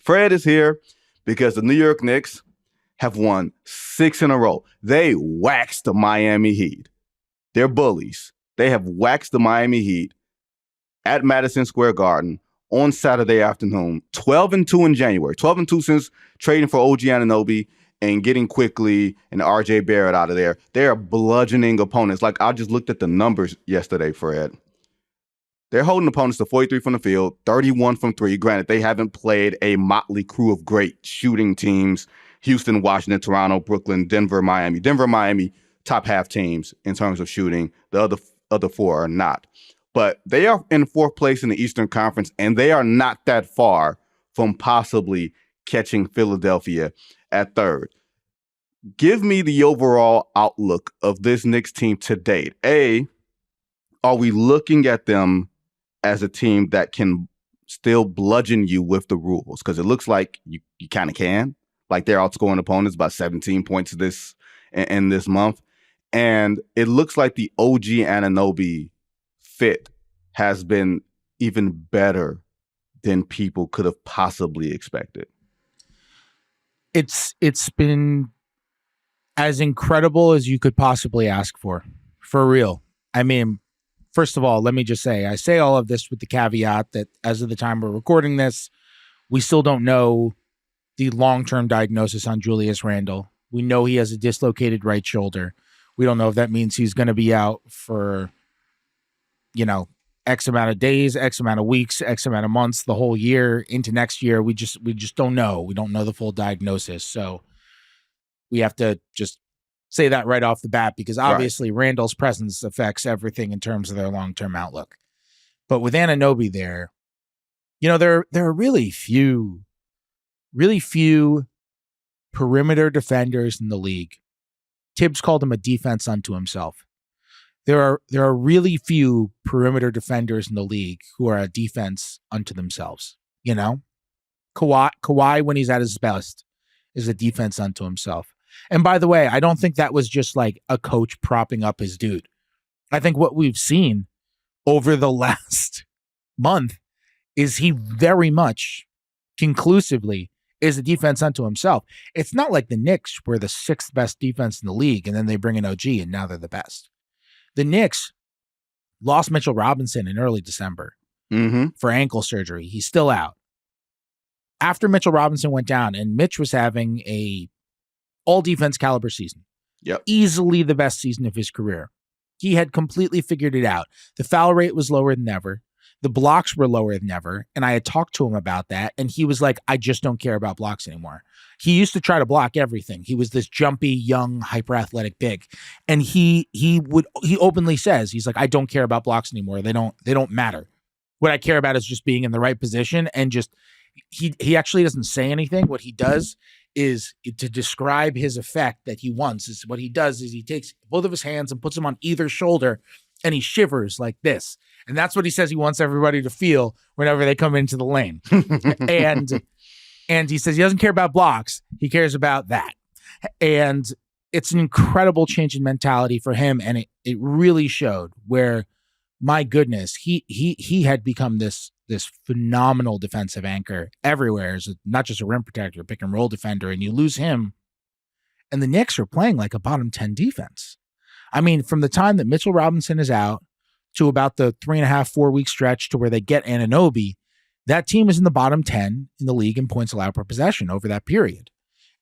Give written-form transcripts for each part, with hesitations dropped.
Fred is here because the New York Knicks have won 6 in a row. They waxed the Miami Heat. They're bullies. They have waxed the Miami Heat at Madison Square Garden on Saturday afternoon. 12-2 in January. 12-2 since trading for OG Anunoby and getting Quickly and RJ Barrett out of there. They are bludgeoning opponents. Like, I just looked at the numbers yesterday, Fred. They're holding opponents to 43 from the field, 31 from three. Granted, they haven't played a motley crew of great shooting teams. Houston, Washington, Toronto, Brooklyn, Denver, Miami. Denver, Miami, top half teams in terms of shooting. The other four are not. But they are in fourth place in the Eastern Conference, and they are not that far from possibly catching Philadelphia at third. Give me the overall outlook of this Knicks team to date. A, are we looking at them as a team that can still bludgeon you with the rules? Because it looks like you kind of can. Like, they're outscoring opponents by 17 points in this month. And it looks like the OG Anunoby fit has been even better than people could have possibly expected. It's been as incredible as you could possibly ask for real. I mean, first of all, let me just say, I say all of this with the caveat that as of the time we're recording this, we still don't know the long-term diagnosis on Julius Randle. We know he has a dislocated right shoulder. We don't know if that means he's going to be out for, X amount of days, X amount of weeks, X amount of months, the whole year into next year. We just don't know. We don't know the full diagnosis. So we have to just say that right off the bat, because obviously Randall's presence affects everything in terms of their long-term outlook. But with Anunoby there, there are really few perimeter defenders in the league. Tibbs called him a defense unto himself. There are really few perimeter defenders in the league who are a defense unto themselves. Kawhi, when he's at his best, is a defense unto himself. And by the way, I don't think that was just like a coach propping up his dude. I think what we've seen over the last month is he very much conclusively is a defense unto himself. It's not like the Knicks were the 6th best defense in the league and then they bring in OG and now they're the best. The Knicks lost Mitchell Robinson in early December for ankle surgery. He's still out. After Mitchell Robinson went down, and Mitch was having a all-defense caliber season. Yep. Easily the best season of his career. He had completely figured it out. The foul rate was lower than ever. The blocks were lower than ever. And I had talked to him about that. And he was like, I just don't care about blocks anymore. He used to try to block everything. He was this jumpy, young, hyper-athletic big. And he openly says, he's like, I don't care about blocks anymore. They don't matter. What I care about is just being in the right position. And just, he actually doesn't say anything. What he does is, to describe his effect that he wants, is what he does is he takes both of his hands and puts them on either shoulder and he shivers like this. And that's what he says he wants everybody to feel whenever they come into the lane. And he says he doesn't care about blocks. He cares about that. And it's an incredible change in mentality for him. And it really showed where, my goodness, he had become this phenomenal defensive anchor everywhere, as not just a rim protector, pick and roll defender, and you lose him. And the Knicks are playing like a bottom 10 defense. I mean, from the time that Mitchell Robinson is out to about the 3.5-4 week stretch to where they get Anunoby, that team is in the bottom 10 in the league in points allowed per possession over that period.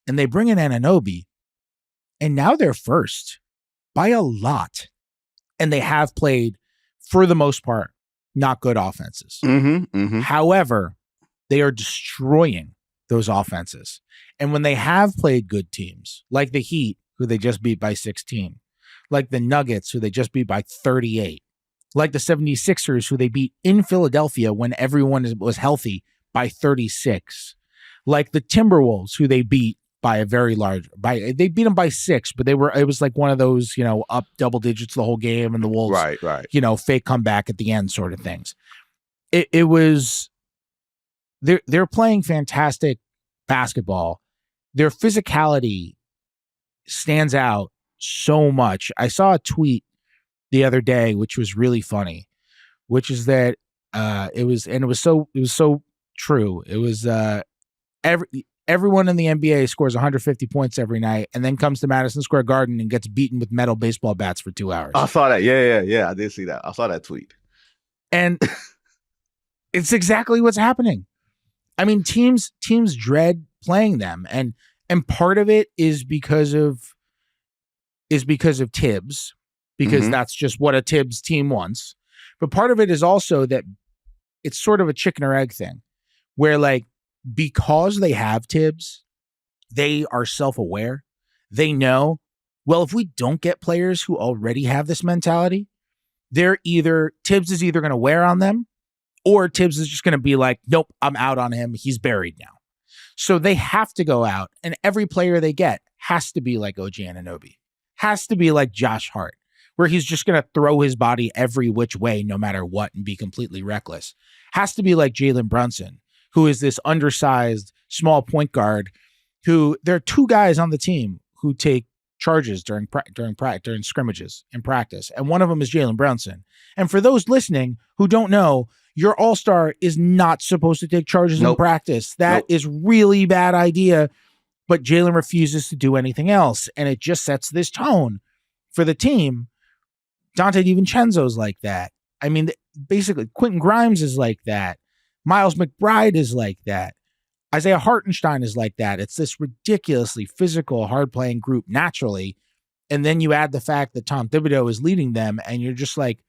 And they bring in Anunoby, and now they're first by a lot. And they have played, for the most part, not good offenses. However, they are destroying those offenses. And when they have played good teams, like the Heat, who they just beat by 16, like the Nuggets, who they just beat by 38, like the 76ers, who they beat in Philadelphia when everyone was healthy by 36, like the Timberwolves, who they beat by a very large, they beat them by 6, but it was like one of those, up double digits the whole game, and the Wolves, right. Fake comeback at the end sort of things. It was, they're playing fantastic basketball. Their physicality stands out so much. I saw a tweet the other day, which was really funny, which is that it was so true. It was Everyone in the NBA scores 150 points every night and then comes to Madison Square Garden and gets beaten with metal baseball bats for 2 hours. I saw that. Yeah. I did see that. I saw that tweet. And it's exactly what's happening. I mean, teams dread playing them, and part of it is because of Tibbs, because that's just what a Tibbs team wants. But part of it is also that it's sort of a chicken or egg thing, where like, because they have Tibbs, they are self-aware. They know, well, if we don't get players who already have this mentality, Tibbs is either going to wear on them, or Tibbs is just going to be like, nope, I'm out on him. He's buried now. So they have to go out, and every player they get has to be like OG Anunoby, has to be like Josh Hart, where he's just going to throw his body every which way, no matter what, and be completely reckless. Has to be like Jalen Brunson, who is this undersized small point guard who there are two guys on the team who take charges during scrimmages in practice. And one of them is Jalen Brunson. And for those listening who don't know, your all-star is not supposed to take charges in practice. That is really bad idea. But Jalen refuses to do anything else. And it just sets this tone for the team. Dante DiVincenzo's like that. I mean, basically, Quentin Grimes is like that. Miles McBride is like that. Isaiah Hartenstein is like that. It's this ridiculously physical, hard-playing group naturally. And then you add the fact that Tom Thibodeau is leading them, and you're just like,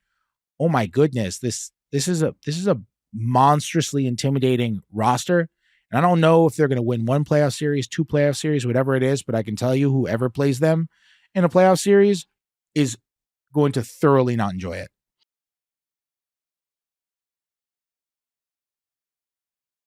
oh my goodness, this is a monstrously intimidating roster. And I don't know if they're going to win one playoff series, two playoff series, whatever it is, but I can tell you whoever plays them in a playoff series is going to thoroughly not enjoy it.